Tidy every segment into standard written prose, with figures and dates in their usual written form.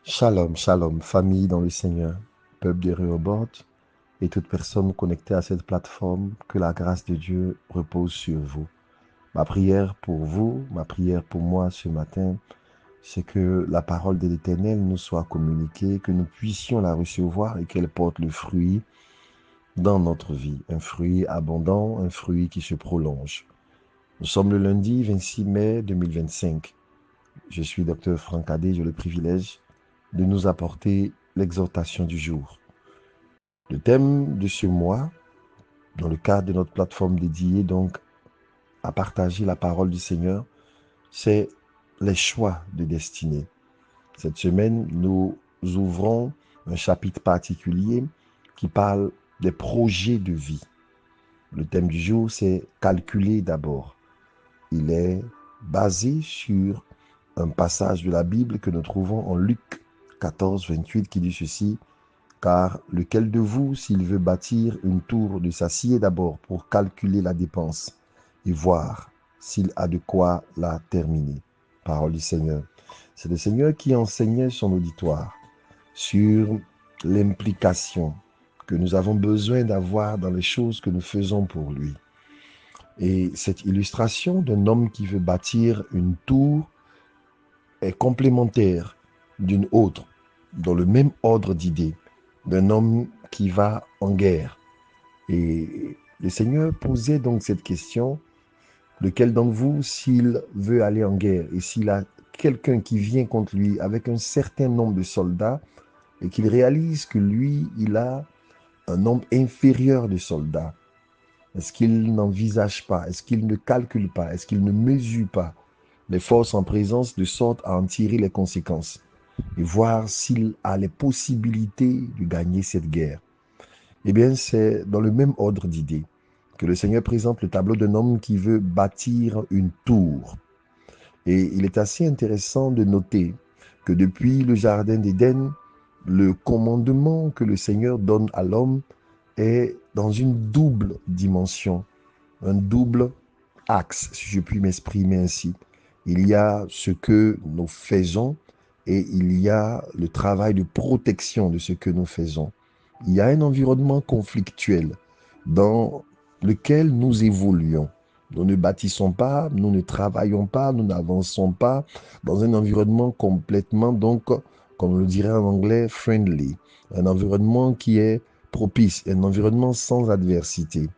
Shalom, shalom, famille dans le Seigneur, peuple de Rehoboth et toute personne connectée à cette plateforme, que la grâce de Dieu repose sur vous. Ma prière pour vous, ma prière pour moi ce matin, c'est que la parole de l'Éternel nous soit communiquée, que nous puissions la recevoir et qu'elle porte le fruit dans notre vie, un fruit abondant, un fruit qui se prolonge. Nous sommes le lundi 26 mai 2025. Je suis Dr Franck Adé, j'ai le privilège de nous apporter l'exhortation du jour. Le thème de ce mois, dans le cadre de notre plateforme dédiée donc à partager la parole du Seigneur, c'est les choix de destinée. Cette semaine, nous ouvrons un chapitre particulier qui parle des projets de vie. Le thème du jour, c'est calculer d'abord. Il est basé sur un passage de la Bible que nous trouvons en Luc 14, 28 qui dit ceci: car lequel de vous, s'il veut bâtir une tour, ne s'assied d'abord pour calculer la dépense et voir s'il a de quoi la terminer. Parole du Seigneur. C'est le Seigneur qui enseignait son auditoire sur l'implication que nous avons besoin d'avoir dans les choses que nous faisons pour lui. Et cette illustration d'un homme qui veut bâtir une tour est complémentaire d'une autre, dans le même ordre d'idées, d'un homme qui va en guerre. Et le Seigneur posait donc cette question: lequel d'entre vous, s'il veut aller en guerre et s'il a quelqu'un qui vient contre lui avec un certain nombre de soldats et qu'il réalise que lui, il a un nombre inférieur de soldats, est-ce qu'il n'envisage pas, est-ce qu'il ne calcule pas, est-ce qu'il ne mesure pas les forces en présence de sorte à en tirer les conséquences et voir s'il a les possibilités de gagner cette guerre? Eh bien, c'est dans le même ordre d'idées que le Seigneur présente le tableau d'un homme qui veut bâtir une tour. Et il est assez intéressant de noter que depuis le Jardin d'Éden, le commandement que le Seigneur donne à l'homme est dans une double dimension, un double axe, si je puis m'exprimer ainsi. Il y a ce que nous faisons et il y a le travail de protection de ce que nous faisons. Il y a un environnement conflictuel dans lequel nous évoluons. Nous ne bâtissons pas, nous ne travaillons pas, nous n'avançons pas dans un environnement complètement, donc, comme on le dirait en anglais, friendly, un environnement qui est propice, un environnement sans adversité.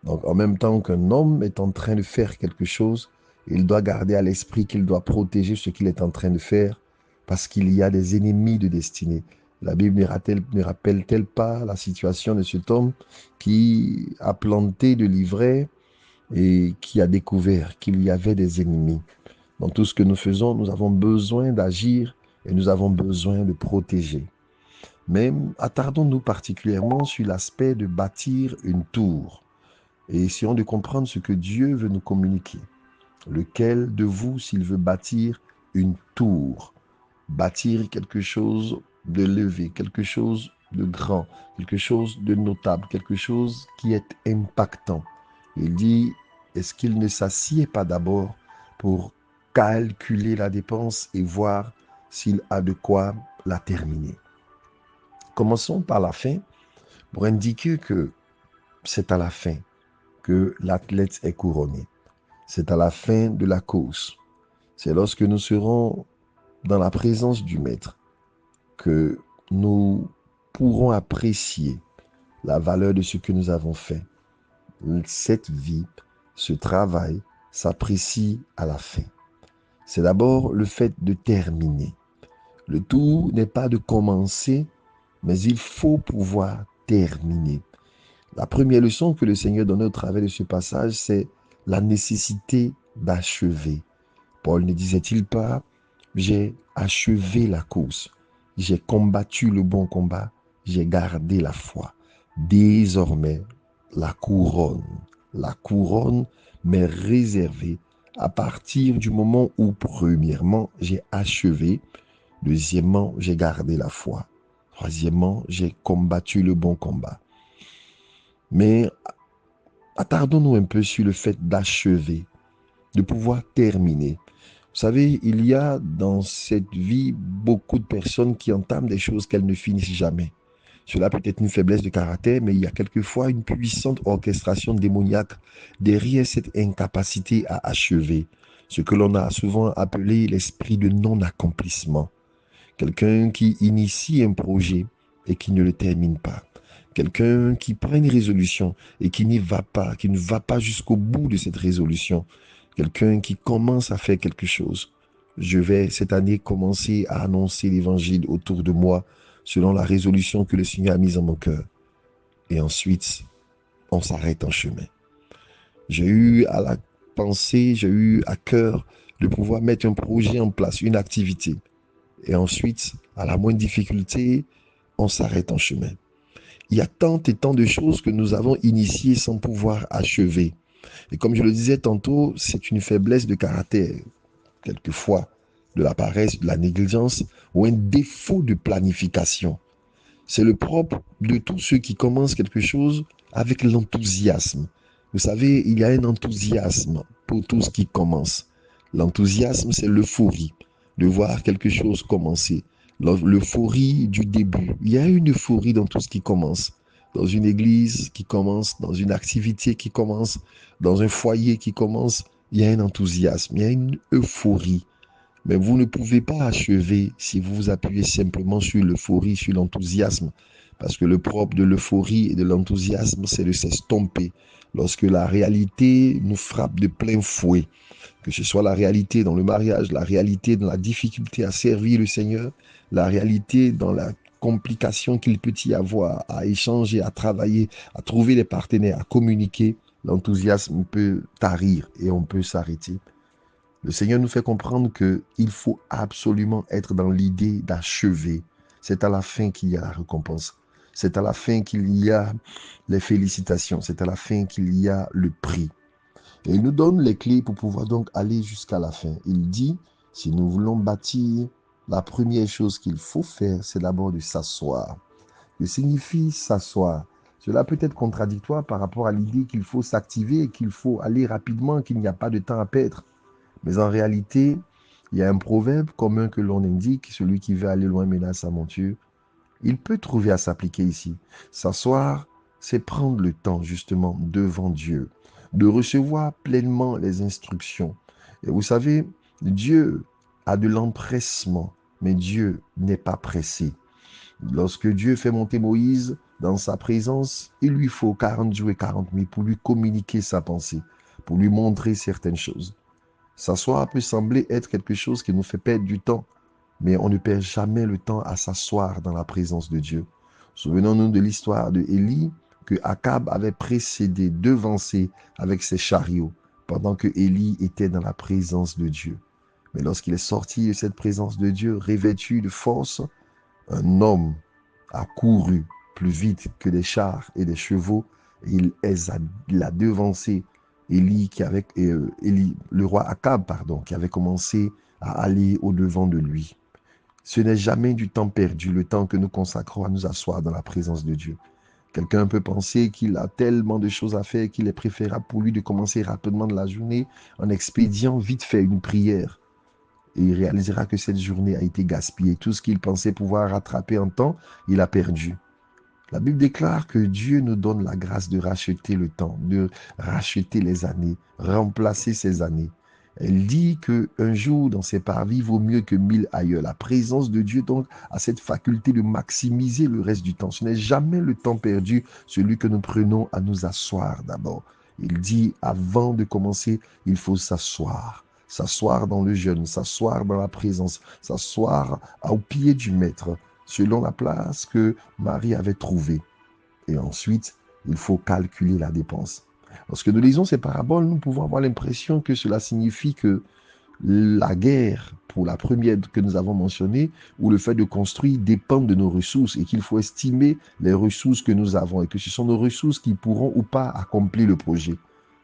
Donc, en même temps qu'un homme est en train de faire quelque chose, il doit garder à l'esprit qu'il doit protéger ce qu'il est en train de faire parce qu'il y a des ennemis de destinée. La Bible ne rappelle-t-elle pas la situation de cet homme qui a planté de l'ivraie et qui a découvert qu'il y avait des ennemis? Dans tout ce que nous faisons, nous avons besoin d'agir et nous avons besoin de protéger. Mais attardons-nous particulièrement sur l'aspect de bâtir une tour et essayons de comprendre ce que Dieu veut nous communiquer. Lequel de vous, s'il veut bâtir une tour, bâtir quelque chose de levé, quelque chose de grand, quelque chose de notable, quelque chose qui est impactant? Il dit, est-ce qu'il ne s'assied pas d'abord pour calculer la dépense et voir s'il a de quoi la terminer? Commençons par la fin pour indiquer que c'est à la fin que l'athlète est couronné. C'est à la fin de la course. C'est lorsque nous serons dans la présence du Maître que nous pourrons apprécier la valeur de ce que nous avons fait. Cette vie, ce travail s'apprécie à la fin. C'est d'abord le fait de terminer. Le tout n'est pas de commencer, mais il faut pouvoir terminer. La première leçon que le Seigneur donne au travers de ce passage, c'est la nécessité d'achever. Paul ne disait-il pas: j'ai achevé la course, j'ai combattu le bon combat, j'ai gardé la foi. Désormais, la couronne m'est réservée à partir du moment où, premièrement, j'ai achevé, deuxièmement, j'ai gardé la foi, troisièmement, j'ai combattu le bon combat. Mais attardons-nous un peu sur le fait d'achever, de pouvoir terminer. Vous savez, il y a dans cette vie beaucoup de personnes qui entament des choses qu'elles ne finissent jamais. Cela peut être une faiblesse de caractère, mais il y a quelquefois une puissante orchestration démoniaque derrière cette incapacité à achever, ce que l'on a souvent appelé l'esprit de non-accomplissement. Quelqu'un qui initie un projet et qui ne le termine pas. Quelqu'un qui prend une résolution et qui n'y va pas, qui ne va pas jusqu'au bout de cette résolution. Quelqu'un qui commence à faire quelque chose. Je vais cette année commencer à annoncer l'évangile autour de moi selon la résolution que le Seigneur a mise en mon cœur. Et ensuite, on s'arrête en chemin. J'ai eu à la pensée, j'ai eu à cœur de pouvoir mettre un projet en place, une activité. Et ensuite, à la moindre difficulté, on s'arrête en chemin. Il y a tant et tant de choses que nous avons initiées sans pouvoir achever. Et comme je le disais tantôt, c'est une faiblesse de caractère, quelquefois, de la paresse, de la négligence ou un défaut de planification. C'est le propre de tous ceux qui commencent quelque chose avec l'enthousiasme. Vous savez, il y a un enthousiasme pour tout ce qui commence. L'enthousiasme, c'est l'euphorie de voir quelque chose commencer. L'euphorie du début. Il y a une euphorie dans tout ce qui commence. Dans une église qui commence, dans une activité qui commence, dans un foyer qui commence, il y a un enthousiasme, il y a une euphorie. Mais vous ne pouvez pas achever si vous vous appuyez simplement sur l'euphorie, sur l'enthousiasme. Parce que le propre de l'euphorie et de l'enthousiasme, c'est de s'estomper lorsque la réalité nous frappe de plein fouet. Que ce soit la réalité dans le mariage, la réalité dans la difficulté à servir le Seigneur, la réalité dans la complication qu'il peut y avoir à échanger, à travailler, à trouver des partenaires, à communiquer, l'enthousiasme peut tarir et on peut s'arrêter. Le Seigneur nous fait comprendre qu'il faut absolument être dans l'idée d'achever. C'est à la fin qu'il y a la récompense. C'est à la fin qu'il y a les félicitations. C'est à la fin qu'il y a le prix. Et il nous donne les clés pour pouvoir donc aller jusqu'à la fin. Il dit, si nous voulons bâtir, la première chose qu'il faut faire, c'est d'abord de s'asseoir. Que signifie s'asseoir? Cela peut être contradictoire par rapport à l'idée qu'il faut s'activer, qu'il faut aller rapidement, qu'il n'y a pas de temps à perdre. Mais en réalité, il y a un proverbe commun que l'on indique, celui qui veut aller loin menace sa monture. Il peut trouver à s'appliquer ici. S'asseoir, c'est prendre le temps justement devant Dieu, de recevoir pleinement les instructions. Et vous savez, Dieu a de l'empressement, mais Dieu n'est pas pressé. Lorsque Dieu fait monter Moïse dans sa présence, il lui faut 40 jours et 40 nuits pour lui communiquer sa pensée, pour lui montrer certaines choses. S'asseoir peut sembler être quelque chose qui nous fait perdre du temps, mais on ne perd jamais le temps à s'asseoir dans la présence de Dieu. Souvenons-nous de l'histoire de Élie, que Akab avait précédé, devancé avec ses chariots, pendant que Élie était dans la présence de Dieu. Mais lorsqu'il est sorti de cette présence de Dieu, revêtu de force, un homme a couru plus vite que des chars et des chevaux, et il a devancé Élie, le roi Akab, qui avait commencé à aller au-devant de lui. Ce n'est jamais du temps perdu, le temps que nous consacrons à nous asseoir dans la présence de Dieu. Quelqu'un peut penser qu'il a tellement de choses à faire qu'il est préférable pour lui de commencer rapidement de la journée en expédiant vite fait une prière. Et il réalisera que cette journée a été gaspillée. Tout ce qu'il pensait pouvoir rattraper en temps, il a perdu. La Bible déclare que Dieu nous donne la grâce de racheter le temps, de racheter les années, remplacer ces années. Elle dit qu'un jour dans ses parvis vaut mieux que 1000 ailleurs. La présence de Dieu donc a cette faculté de maximiser le reste du temps. Ce n'est jamais le temps perdu, celui que nous prenons à nous asseoir d'abord. Il dit avant de commencer, il faut s'asseoir. S'asseoir dans le jeûne, s'asseoir dans la présence, s'asseoir au pied du Maître, selon la place que Marie avait trouvée. Et ensuite, il faut calculer la dépense. Lorsque nous lisons ces paraboles, nous pouvons avoir l'impression que cela signifie que la guerre, pour la première que nous avons mentionnée, ou le fait de construire dépend de nos ressources et qu'il faut estimer les ressources que nous avons et que ce sont nos ressources qui pourront ou pas accomplir le projet.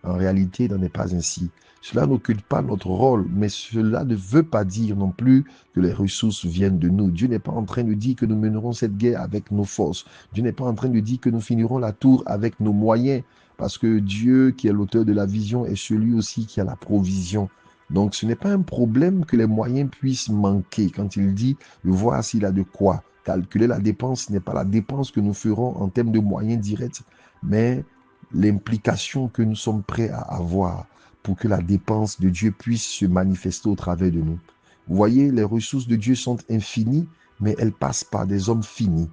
En réalité, il n'en est pas ainsi. Cela n'occupe pas notre rôle, mais cela ne veut pas dire non plus que les ressources viennent de nous. Dieu n'est pas en train de dire que nous mènerons cette guerre avec nos forces. Dieu n'est pas en train de dire que nous finirons la tour avec nos moyens, parce que Dieu, qui est l'auteur de la vision, est celui aussi qui a la provision. Donc, ce n'est pas un problème que les moyens puissent manquer. Quand il dit de voir s'il a de quoi calculer la dépense, ce n'est pas la dépense que nous ferons en termes de moyens directs, mais l'implication que nous sommes prêts à avoir pour que la dépense de Dieu puisse se manifester au travers de nous. Vous voyez, les ressources de Dieu sont infinies, mais elles passent par des hommes finis.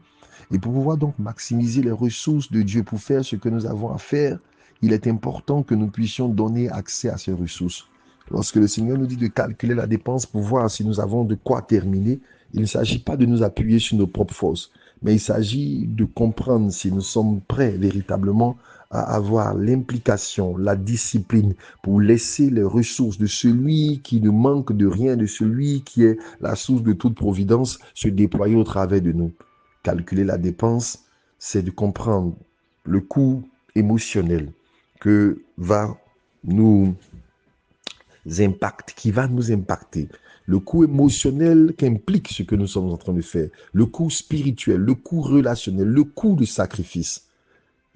Et pour pouvoir donc maximiser les ressources de Dieu pour faire ce que nous avons à faire, il est important que nous puissions donner accès à ces ressources. Lorsque le Seigneur nous dit de calculer la dépense pour voir si nous avons de quoi terminer, il ne s'agit pas de nous appuyer sur nos propres forces, mais il s'agit de comprendre si nous sommes prêts véritablement à avoir l'implication, la discipline pour laisser les ressources de celui qui ne manque de rien, de celui qui est la source de toute providence, se déployer au travers de nous. Calculer la dépense, c'est de comprendre le coût émotionnel que va nous qui va nous impacter. Le coût émotionnel qu'implique ce que nous sommes en train de faire. Le coût spirituel, le coût relationnel, le coût du sacrifice.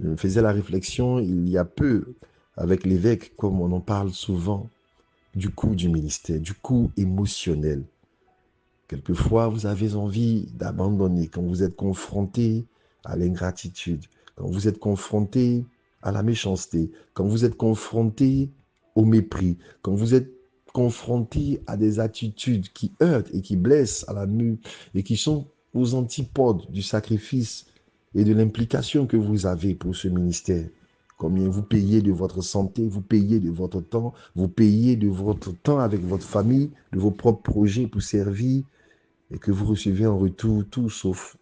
Je me faisais la réflexion il y a peu avec l'évêque, comme on en parle souvent, du coût du ministère, du coût émotionnel. Quelquefois, vous avez envie d'abandonner quand vous êtes confronté à l'ingratitude, quand vous êtes confronté à la méchanceté, quand vous êtes confronté au mépris, quand vous êtes confronté à des attitudes qui heurtent et qui blessent à la mue et qui sont aux antipodes du sacrifice et de l'implication que vous avez pour ce ministère. Combien vous payez de votre santé, vous payez de votre temps, vous payez de votre temps avec votre famille, de vos propres projets pour servir et que vous recevez en retour tout sauf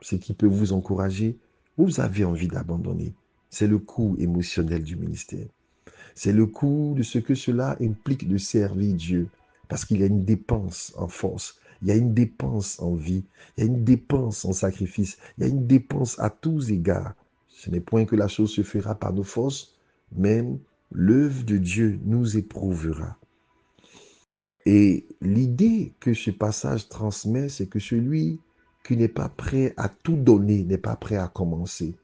ce qui peut vous encourager, vous avez envie d'abandonner. C'est le coût émotionnel du ministère. C'est le coût de ce que cela implique de servir Dieu. Parce qu'il y a une dépense en force, il y a une dépense en vie, il y a une dépense en sacrifice, il y a une dépense à tous égards. Ce n'est point que la chose se fera par nos forces, même l'œuvre de Dieu nous éprouvera. Et l'idée que ce passage transmet, c'est que celui qui n'est pas prêt à tout donner n'est pas prêt à commencer,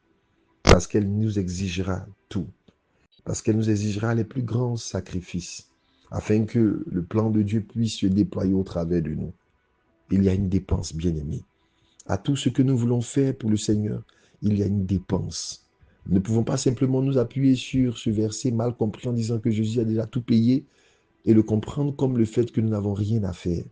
parce qu'elle nous exigera tout, parce qu'elle nous exigera les plus grands sacrifices, afin que le plan de Dieu puisse se déployer au travers de nous. Il y a une dépense, bien-aimée. À tout ce que nous voulons faire pour le Seigneur, il y a une dépense. Nous ne pouvons pas simplement nous appuyer sur ce verset mal compris en disant que Jésus a déjà tout payé et le comprendre comme le fait que nous n'avons rien à faire.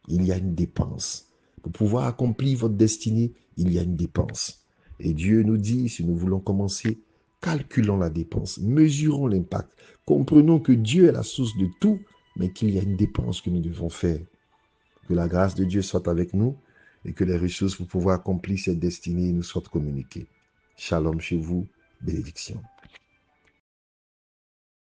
Il y a une dépense. Pour pouvoir accomplir votre destinée, il y a une dépense. Et Dieu nous dit, si nous voulons commencer, calculons la dépense, mesurons l'impact, comprenons que Dieu est la source de tout, mais qu'il y a une dépense que nous devons faire. Que la grâce de Dieu soit avec nous et que les ressources pour pouvoir accomplir cette destinée nous soient communiquées. Shalom chez vous, bénédiction.